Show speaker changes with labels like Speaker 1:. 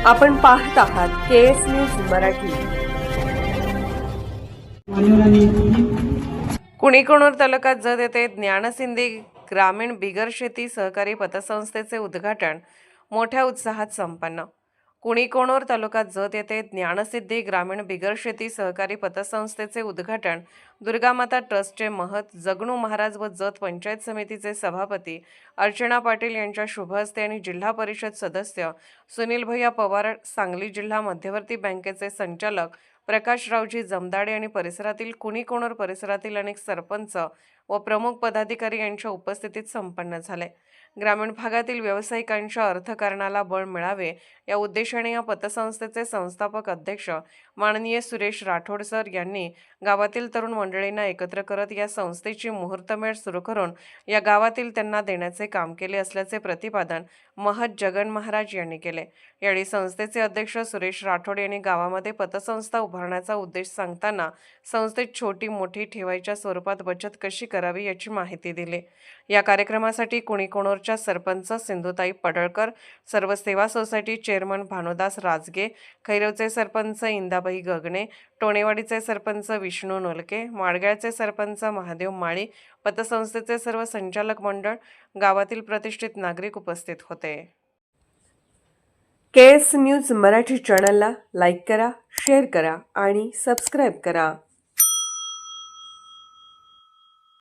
Speaker 1: आपण पाहत आहात केएस न्यूज मराठी। कुणीकोणूर तालुक्यात जत येथे ज्ञानसिंधी ग्रामीण बिगर शेती सहकारी पतसंस्थेचे उद्घाटन मोठ्या उत्साहात संपन्न। कुणीकोणूर तालुक्यात जत येथे ज्ञानसिद्धी ग्रामीण बिगर शेती सहकारी पतसंस्थेचे उद्घाटन दुर्गामाता ट्रस्टचे महंत जगणू महाराज व जत पंचायत समितीचे सभापती अर्चना पाटील यांच्या शुभ हस्ते आणि जिल्हा परिषद सदस्य सुनील भैया पवार, सांगली जिल्हा मध्यवर्ती बँकेचे संचालक प्रकाशरावजी जमदाडे आणि परिसरातील कुणीकोणूर परिसरातील अनेक सरपंच व प्रमुख पदाधिकारी यांच्या उपस्थितीत संपन्न झाले। ग्रामीण भागातील व्यावसायिकांच्या अर्थकारणाला बळ मिळावे या उद्देशाने या पतसंस्थेचे संस्थापक अध्यक्ष माननीय सुरेश राठोड सर यांनी गावातील तरुण मंडळींना एकत्र करत या संस्थेची मुहूर्तमेढ सुरू करून या गावातील त्यांना देण्याचे काम केले असल्याचे प्रतिपादन महंत जगन महाराज यांनी केले। यावेळी संस्थेचे अध्यक्ष सुरेश राठोड यांनी गावामध्ये पतसंस्था उभारण्याचा उद्देश सांगताना संस्थेत छोटी मोठी ठेवायच्या स्वरूपात बचत कशी करावी याची माहिती दिली। या कार्यक्रमासाठी कुणीकोणूरच्या सरपंच सिंधुताई पडळकर, सर्व सेवा सोसायटी चेअरमन भानुदास राजगे, खैरवचे सरपंच इंदाबाई गगणे, टोणेवाडीचे सरपंच विष्णू नोलके, माडगाळचे सरपंच महादेव माळी, पतसंस्थेचे सर्व संचालक मंडळ, गावातील प्रतिष्ठित नागरिक उपस्थित होते। केएस न्यूज मराठी चॅनलला लाईक करा, शेअर करा आणि सबस्क्राईब करा।